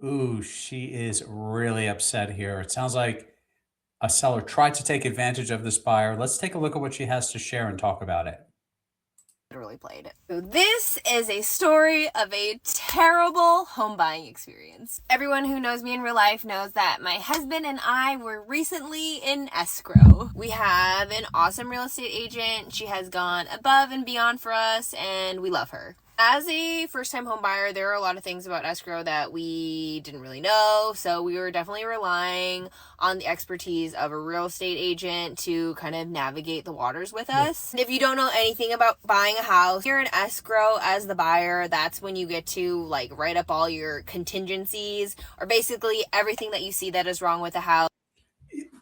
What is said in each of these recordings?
Ooh, she is really upset here. It sounds like a seller tried to take advantage of this buyer. Let's take a look at what she has to share and talk about it. Literally played. So this is a story of a terrible home buying experience. Everyone who knows me in real life knows that my husband and I were recently in escrow. We have an awesome real estate agent. She has gone above and beyond for us, and we love her. As a first-time home buyer, there are a lot of things about escrow that we didn't really know, so we were definitely relying on the expertise of a real estate agent to kind of navigate the waters with us. And if you don't know anything about buying a house, you're in escrow as the buyer. That's when you get to like write up all your contingencies, or basically everything that you see that is wrong with the house.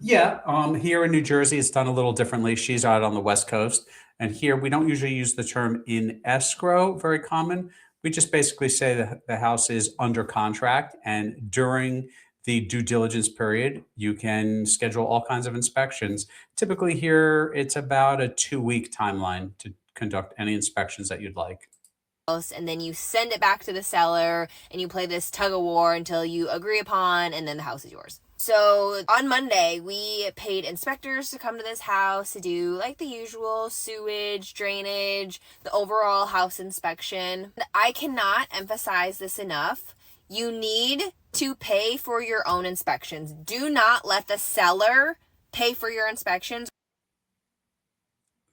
Yeah, here in New Jersey, it's done a little differently. She's out on the West Coast, and here we don't usually use the term in escrow, very common. We just basically say that the house is under contract, and during the due diligence period, you can schedule all kinds of inspections. Typically, here it's about a 2-week timeline to conduct any inspections that you'd like. And then you send it back to the seller and you play this tug of war until you agree upon, and then the house is yours. So on Monday, we paid inspectors to come to this house to do like the usual sewage, drainage, the overall house inspection. I cannot emphasize this enough. You need to pay for your own inspections. Do not let the seller pay for your inspections.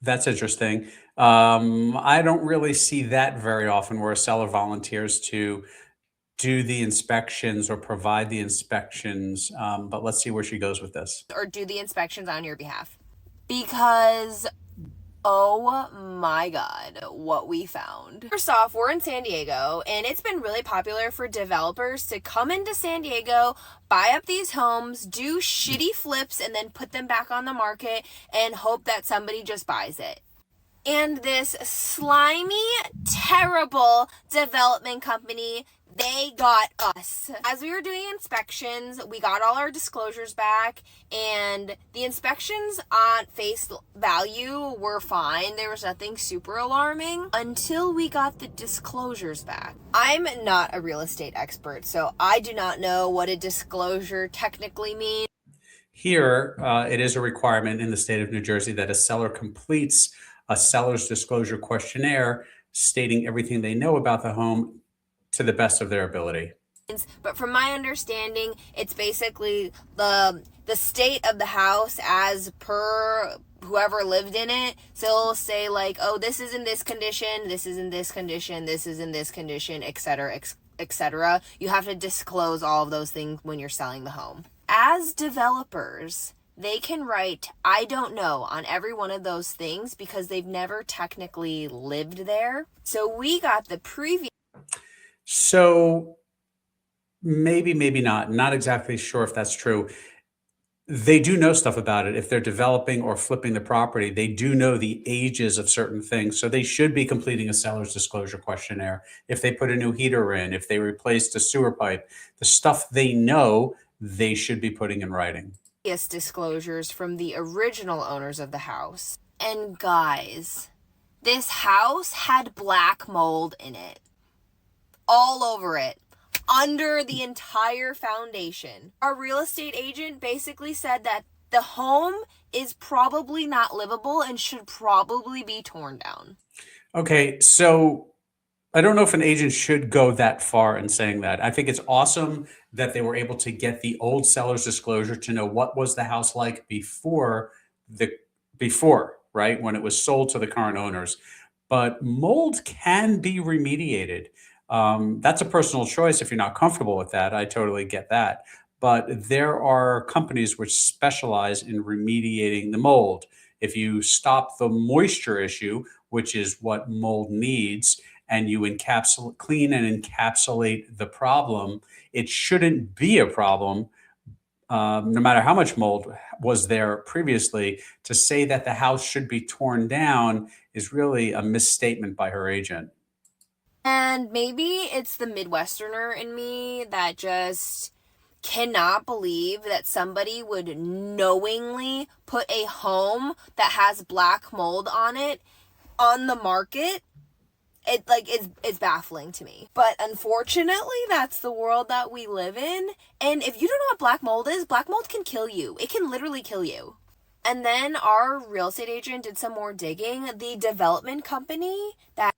That's interesting. I don't really see that very often where a seller volunteers to do the inspections or provide the inspections. But let's see where she goes with this. Or do the inspections on your behalf. Because oh my God, what we found. First off, we're in San Diego, and it's been really popular for developers to come into San Diego, buy up these homes, do shitty flips, and then put them back on the market and hope that somebody just buys it. And this slimy, terrible development company, they got us. As we were doing inspections, we got all our disclosures back, and the inspections on face value were fine. There was nothing super alarming until we got the disclosures back. I'm not a real estate expert, so I do not know what a disclosure technically means. Here, it is a requirement in the state of New Jersey that a seller completes a seller's disclosure questionnaire stating everything they know about the home to the best of their ability. But from my understanding, it's basically the state of the house as per whoever lived in it. So it'll say like, oh, this is in this condition, this is in this condition, this is in this condition, etc., etc. You have to disclose all of those things when you're selling the home. As developers, they can write I don't know on every one of those things because they've never technically lived there. So we got the previous. So maybe, maybe not. Not exactly sure if that's true. They do know stuff about it. If they're developing or flipping the property, they do know the ages of certain things. So they should be completing a seller's disclosure questionnaire. If they put a new heater in, if they replaced a sewer pipe, the stuff they know, they should be putting in writing. Disclosures from the original owners of the house. And guys, this house had black mold in it. All over it. Under the entire foundation. Our real estate agent basically said that the home is probably not livable and should probably be torn down. Okay, so I don't know if an agent should go that far in saying that. I think it's awesome that they were able to get the old seller's disclosure to know what was the house like the before, right, when it was sold to the current owners. But mold can be remediated. That's a personal choice if you're not comfortable with that. I totally get that. But there are companies which specialize in remediating the mold. If you stop the moisture issue, which is what mold needs, and you encapsulate, clean and encapsulate the problem, it shouldn't be a problem, no matter how much mold was there previously. To say that the house should be torn down is really a misstatement by her agent. And maybe it's the Midwesterner in me that just cannot believe that somebody would knowingly put a home that has black mold on it on the market It's baffling to me. But unfortunately, that's the world that we live in. And if you don't know what black mold is, black mold can kill you. It can literally kill you. And then our real estate agent did some more digging. The development company that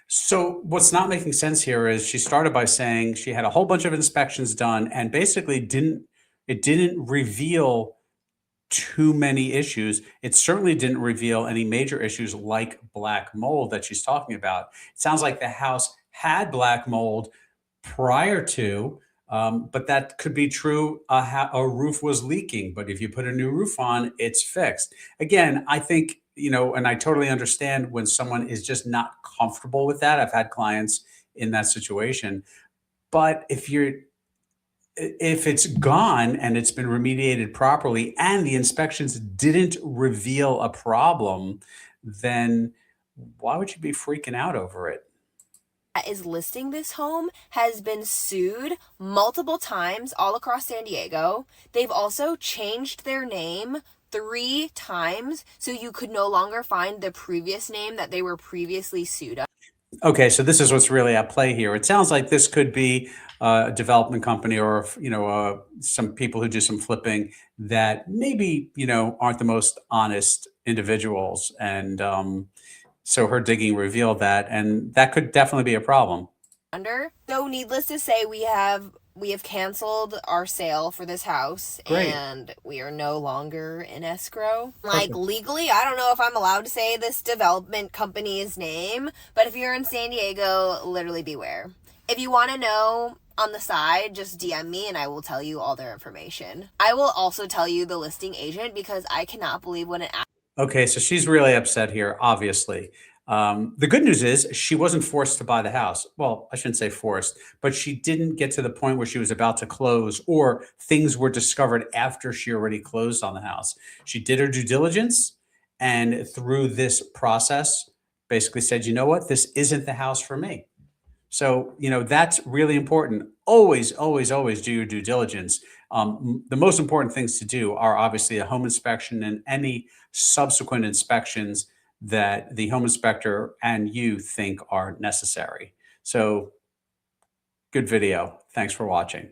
So what's not making sense here is she started by saying she had a whole bunch of inspections done and basically didn't reveal too many issues. It certainly didn't reveal any major issues like black mold that she's talking about. It sounds like the house had black mold prior to, but that could be true. A roof was leaking, but if you put a new roof on, it's fixed. Again, I think, and I totally understand when someone is just not comfortable with that. I've had clients in that situation. But if it's gone and it's been remediated properly and the inspections didn't reveal a problem, then why would you be freaking out over it? is listing this home has been sued multiple times all across San Diego. They've also changed their name 3 times, so you could no longer find the previous name that they were previously sued under. Okay, so this is what's really at play here. It sounds like this could be a development company or some people who do some flipping that maybe aren't the most honest individuals, and so her digging revealed that, and that could definitely be a problem. So needless to say, we have canceled our sale for this house. Great. And we are no longer in escrow. Perfect. Legally, I don't know if I'm allowed to say this development company's name, but if you're in San Diego, literally beware. If you want to know on the side, just DM me and I will tell you all their information. I will also tell you the listing agent because I cannot believe what an Okay, so she's really upset here, obviously. The good news is she wasn't forced to buy the house. Well, I shouldn't say forced, but she didn't get to the point where she was about to close or things were discovered after she already closed on the house. She did her due diligence and through this process basically said, you know what, this isn't the house for me. So, that's really important. Always, always, always do your due diligence. The most important things to do are obviously a home inspection and any subsequent inspections that the home inspector and you think are necessary. So, good video. Thanks for watching.